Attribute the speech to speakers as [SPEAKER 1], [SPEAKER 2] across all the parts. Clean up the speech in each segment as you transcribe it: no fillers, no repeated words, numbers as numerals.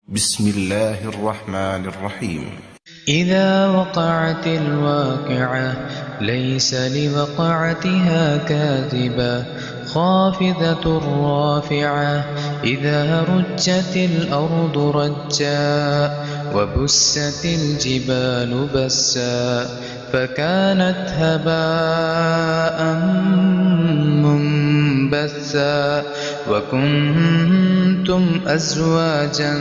[SPEAKER 1] بسم الله الرحمن الرحيم.
[SPEAKER 2] إذا وقعت الواقعة ليس لوقعتها كاذبة خافضة رافعة إذا رجت الأرض رجا وبست الجبال بسا فكانت هباء منبثا وكنتم أزواجا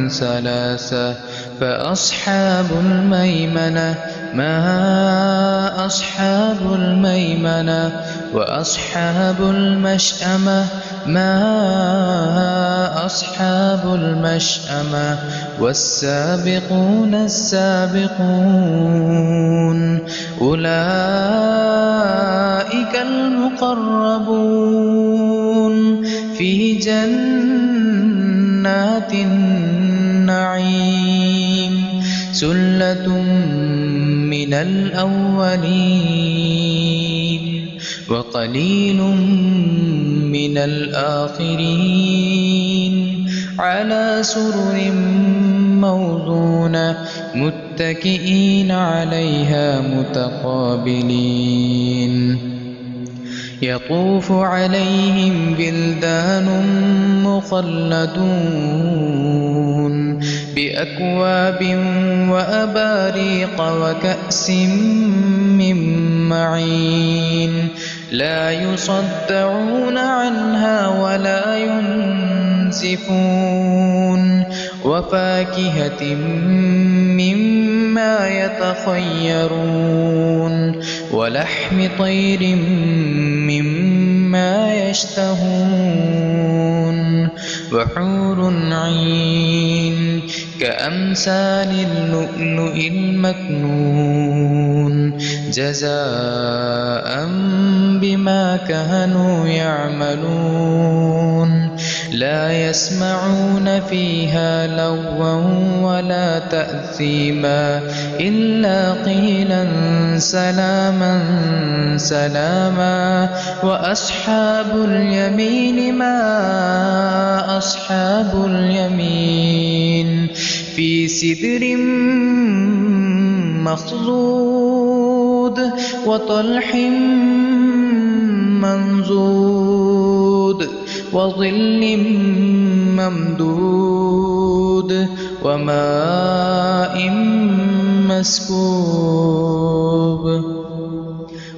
[SPEAKER 2] ثلاثة فأصحاب الميمنة ما أصحاب الميمنة وأصحاب المشأمة ما أصحاب المشأمة والسابقون السابقون أولئك المقربون في جنات النعيم ثلة من الأولين وقليل من الآخرين على سرر موضونة متكئين عليها متقابلين يطوف عليهم بلدان مخلدون بأكواب وأباريق وكأس من معين لا يصدعون عنها ولا ينزفون وفاكهة مما يتخيرون ولحم طير مما يشتهون وحور عين كأمثال اللؤلؤ المكنون جزاء بما كانوا يعملون لا يسمعون فيها لغوا ولا تأثيما إلا قيلا سلاما سلاما وأصحاب اليمين ما أصحاب اليمين في سدر مخضود وطلح منضود وظل ممدود وماء مسكوب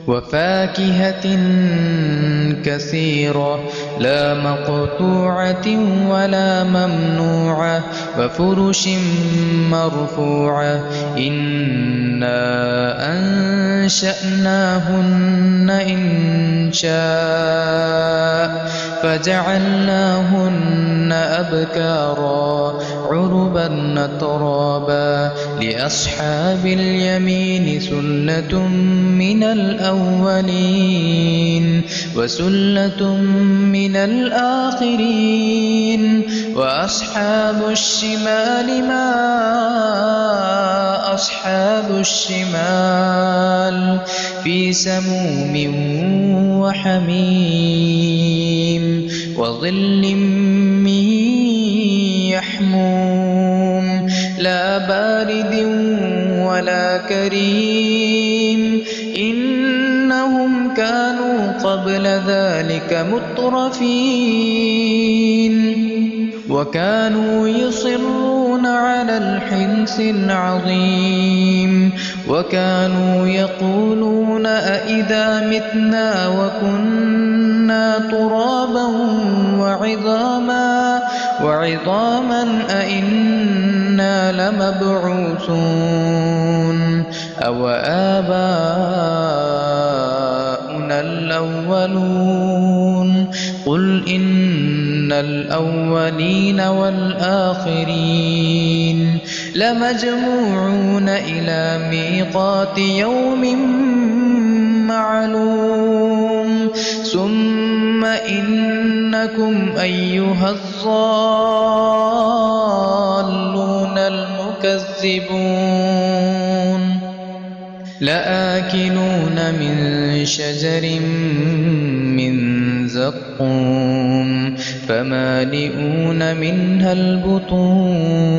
[SPEAKER 2] وفاكهة كثيرة لا مقطوعة ولا ممنوعة وفرش مرفوعة إنا أنشأناهن إنشاء فجعلناهن أبكارا عربا أترابا لأصحاب اليمين ثلة من الأولين وثلة من الآخرين وأصحاب الشمال ما أصحاب الشمال في سموم وحميم وظل من يحموم لا بارد ولا كريم إنهم كانوا قبل ذلك مترفين وكانوا يصرون على الحنث العظيم وكانوا يقولون أئذا متنا وكنا ترابا وعظاما أئنا لمبعوثون أو آباؤنا الأولون قل إن الأولين والآخرين لمجموعون إلى ميقات يوم معلوم ثم إنكم أيها الضالون المكذبون لآكلون من شجر من زقوم فمالئون منها البطون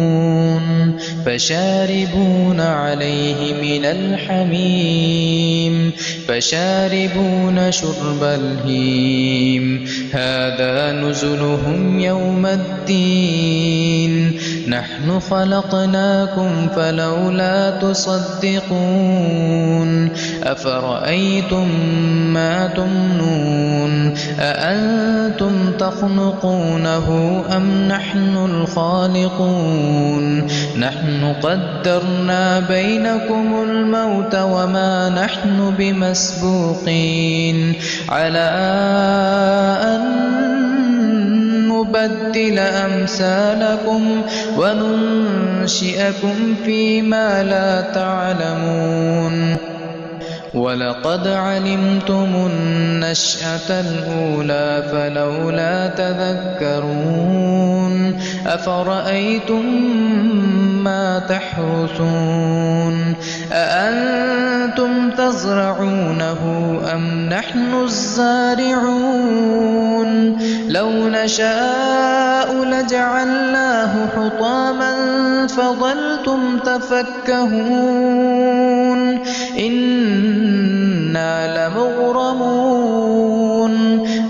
[SPEAKER 2] فشاربون عليه من الحميم فشاربون شرب الهيم هذا نزلهم يوم الدين نحن خلقناكم فلولا تصدقون أفرأيتم ما تمنون أأنتم تخلقونه أم نحن الخالقون نحن قدرنا بينكم الموت وما نحن بمسبوقين على أن نبدل أمثالكم وننشئكم فيما لا تعلمون ولقد علمتم النشأة الأولى فلولا تذكرون أفرأيتم ما تحرثون أأنتم تزرعونه أم نحن الزارعون لو نشاء لجعلناه حطاما فظلتم تفكهون إنا لمغرمون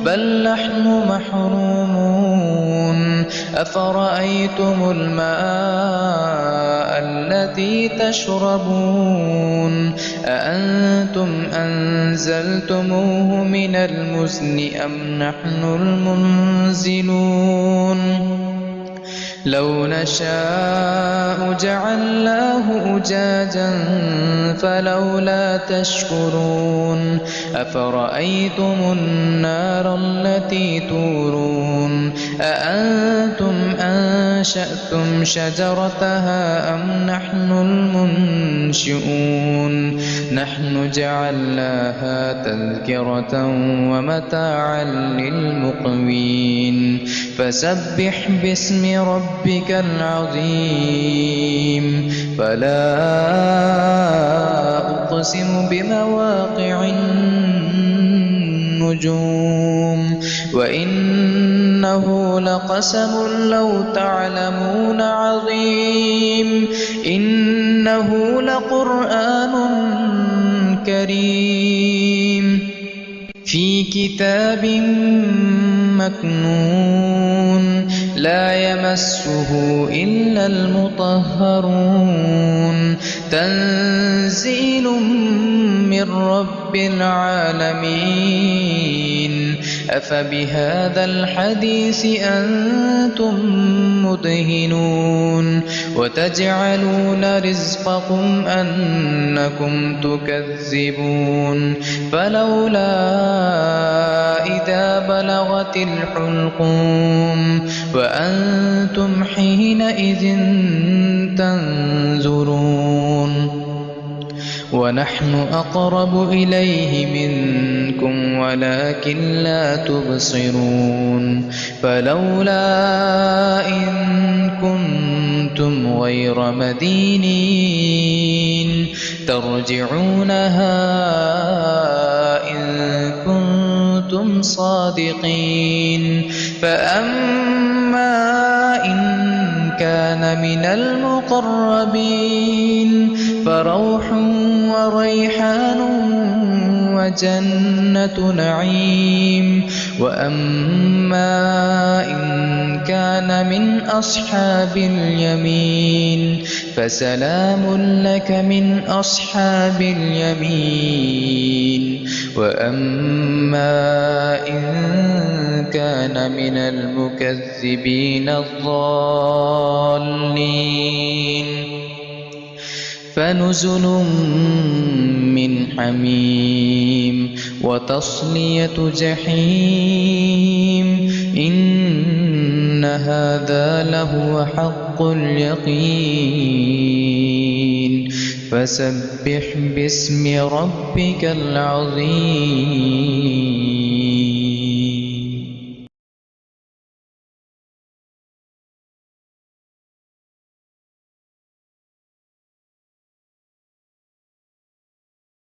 [SPEAKER 2] بل نحن محرومون أفرأيتم الماء الذي تشربون أأنتم أنزلتموه من المزن أم نحن المنزلون لو نشاء جعلناه أجاجا فلولا تشكرون أفرأيتم النار التي تورون أأنتم أنشأتم شجرتها أم نحن المنشئون نحن جعلناها تذكرة ومتاعا للمقوين فسبح باسم ربك العظيم فلا أقسم بمواقع النجوم وإنه لقسم لو تعلمون عظيم إنه لقرآن كريم في كتاب مكنون لا يمسه إلا المطهرون تنزيل من رب العالمين أفبهذا الحديث أنتم مدهنون وتجعلون رزقكم أنكم تكذبون فلولا إذا بلغت الحلقوم وأنتم حينئذ تنظرون ونحن أقرب إليه منكم ولكن لا تبصرون فلولا إن كنتم غير مدينين ترجعونها إن كنتم صادقين فأما إن كان من المقربين فروح وريحان وجنة نعيم وأما إن كان من أصحاب اليمين فسلام لك من أصحاب اليمين وأما إن كان من المكذبين الضالين فنزل من حميم وتصلية جحيم إن هذا لهو حق اليقين فسبح باسم ربك العظيم